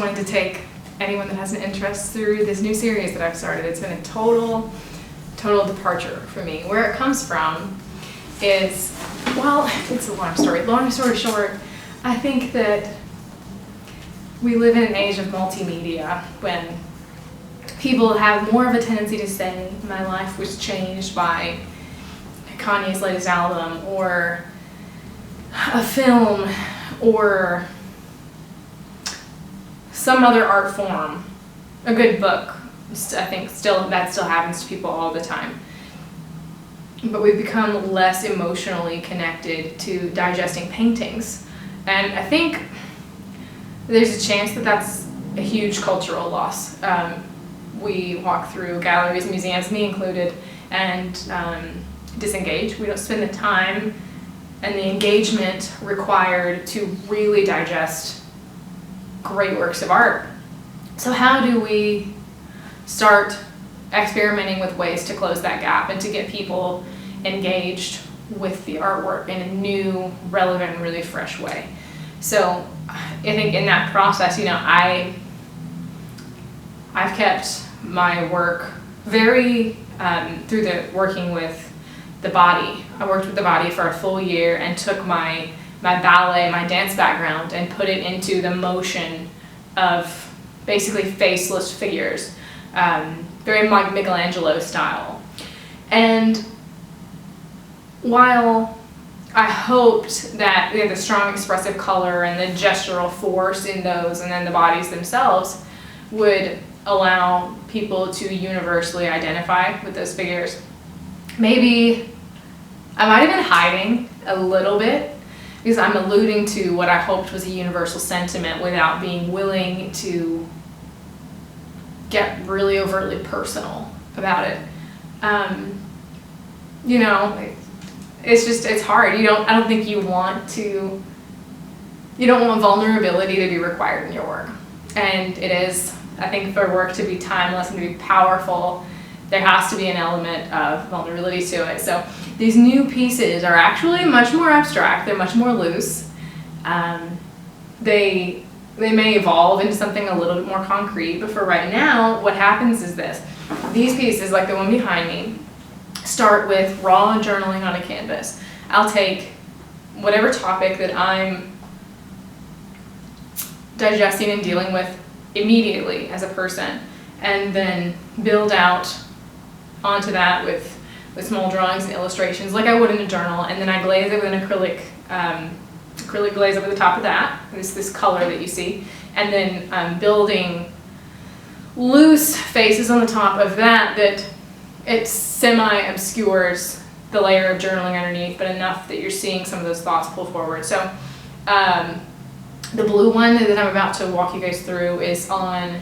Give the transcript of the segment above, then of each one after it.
wanted to take anyone that has an interest through this new series that I've started. It's been a total departure for me. Where it comes from is, well, it's a long story. Long story short, I think that we live in an age of multimedia when people have more of a tendency to say, my life was changed by Kanye's latest album, or a film, or some other art form, a good book. I think that still happens to people all the time. But we've become less emotionally connected to digesting paintings. And I think there's a chance that that's a huge cultural loss. We walk through galleries, museums, me included, and disengage. We don't spend the time and the engagement required to really digest great works of art. So how do we start experimenting with ways to close that gap and to get people engaged with the artwork in a new, relevant, really fresh way? So I think in that process, I've kept my work very, through the working with the body. I worked with the body for a full year and took my ballet, my dance background, and put it into the motion of basically faceless figures, very Michelangelo style. And while I hoped that the strong expressive color and the gestural force in those, and then the bodies themselves, would allow people to universally identify with those figures, maybe I might have been hiding a little bit, because I'm alluding to what I hoped was a universal sentiment without being willing to get really overtly personal about it. It's hard. I don't think you don't want vulnerability to be required in your work. And it is, I think, for work to be timeless and to be powerful, there has to be an element of vulnerability to it. So these new pieces are actually much more abstract. They're much more loose. They may evolve into something a little bit more concrete, but for right now, what happens is this. These pieces, like the one behind me, start with raw journaling on a canvas. I'll take whatever topic that I'm digesting and dealing with immediately as a person, and then build out onto that with small drawings and illustrations like I would in a journal, and then I glaze it with an acrylic glaze over the top of that, this color that you see, and then building loose faces on the top of that it semi-obscures the layer of journaling underneath, but enough that you're seeing some of those thoughts pull forward. So the blue one that I'm about to walk you guys through is on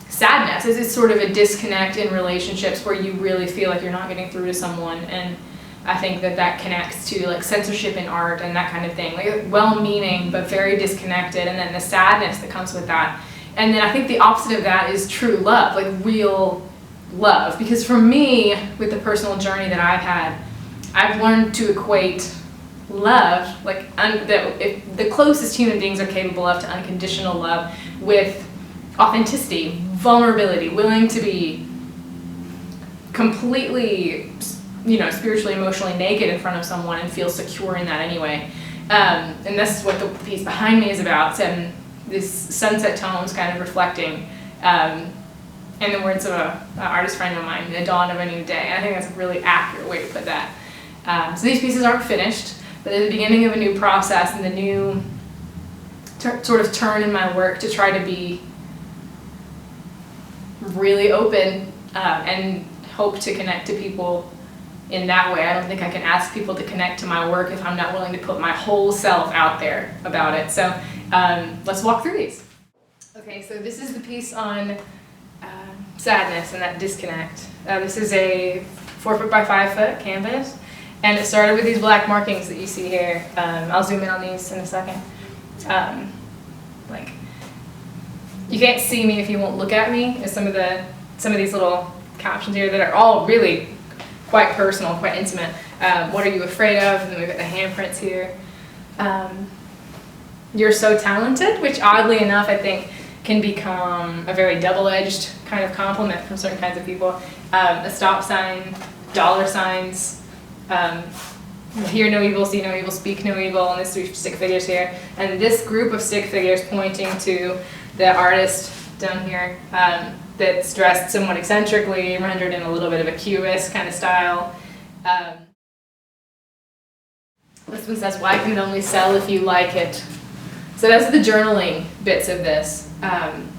sadness. It's sort of a disconnect in relationships where you really feel like you're not getting through to someone, and I think that connects to like censorship in art and that kind of thing, like well-meaning but very disconnected, and then the sadness that comes with that. And then I think the opposite of that is true love, like real love, because for me, with the personal journey that I've had, I've learned to equate love, like the closest human beings are capable of to unconditional love, with authenticity, vulnerability, willing to be completely, spiritually, emotionally naked in front of someone and feel secure in that anyway. And this is what the piece behind me is about, and this sunset tones kind of reflecting, in the words of an artist friend of mine, the dawn of a new day. I think that's a really accurate way to put that. So these pieces aren't finished, but they're the beginning of a new process and the new sort of turn in my work to try to be really open and hope to connect to people in that way. I don't think I can ask people to connect to my work if I'm not willing to put my whole self out there about it. So let's walk through these. Okay, so this is the piece on sadness and that disconnect. This is a 4 foot by 5 foot canvas, and it started with these black markings that you see here. I'll zoom in on these in a second. You can't see me if you won't look at me. Is some of these little captions here that are all really quite personal, quite intimate. What are you afraid of? And then we've got the handprints here. You're so talented, which oddly enough I think can become a very double-edged kind of compliment from certain kinds of people. A stop sign, dollar signs, hear no evil, see no evil, speak no evil, and there's 3 stick figures here. And this group of stick figures pointing to the artist down here that's dressed somewhat eccentrically, rendered in a little bit of a cubist kind of style. This one says, why can it only sell if you like it? So that's the journaling bits of this. And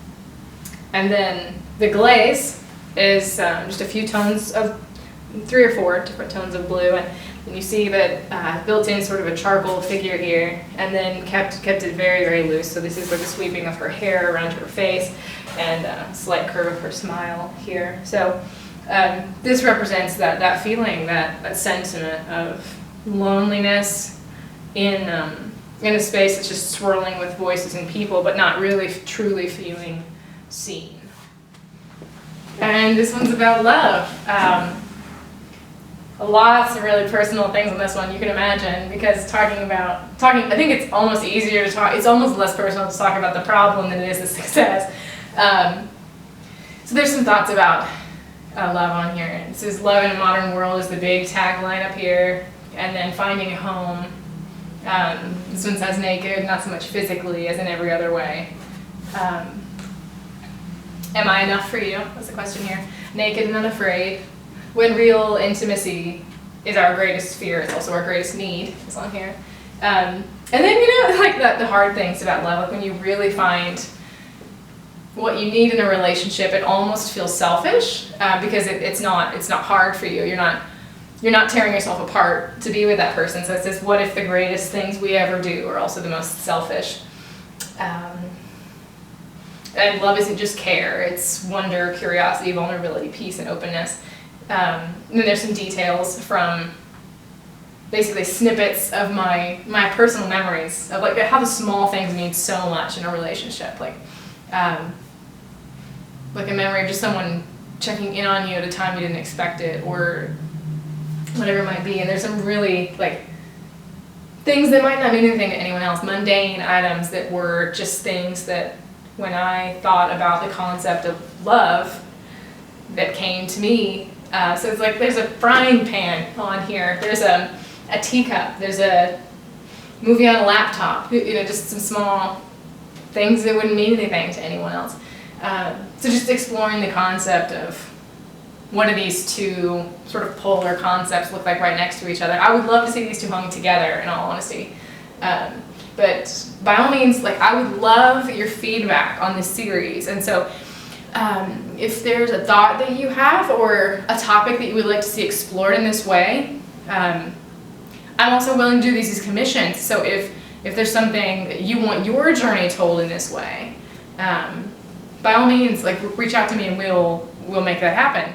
then the glaze is just a few tones of, 3 or 4 different tones of blue. And you see that built in sort of a charcoal figure here, and then kept it very, very loose. So this is like the sweeping of her hair around her face and a slight curve of her smile here. So this represents that feeling, that sentiment of loneliness in a space that's just swirling with voices and people, but not really truly feeling seen. And this one's about love. Lots of really personal things on this one, you can imagine, because talking, I think it's almost easier to talk, it's almost less personal to talk about the problem than it is the success. So there's some thoughts about love on here. It says, love in a modern world is the big tagline up here, and then finding a home. This one says naked, not so much physically as in every other way. Am I enough for you? That's the question here. Naked and unafraid. When real intimacy is our greatest fear, it's also our greatest need, is on here. And then, like the hard things about love, like when you really find what you need in a relationship, it almost feels selfish because it's not hard for you. You're not tearing yourself apart to be with that person. So it says, what if the greatest things we ever do are also the most selfish? And love isn't just care, it's wonder, curiosity, vulnerability, peace, and openness. And then there's some details from basically snippets of my personal memories of like how the small things mean so much in a relationship. Like a memory of just someone checking in on you at a time you didn't expect it, or whatever it might be. And there's some really like things that might not mean anything to anyone else, mundane items that were just things that when I thought about the concept of love that came to me. So it's like there's a frying pan on here, there's a teacup, there's a movie on a laptop, just some small things that wouldn't mean anything to anyone else. So just exploring the concept of what do these two sort of polar concepts look like right next to each other. I would love to see these two hung together, in all honesty. But by all means, like, I would love your feedback on this series. And so if there's a thought that you have or a topic that you would like to see explored in this way, I'm also willing to do these as commissions. So if there's something that you want your journey told in this way, by all means, like, reach out to me and we'll make that happen.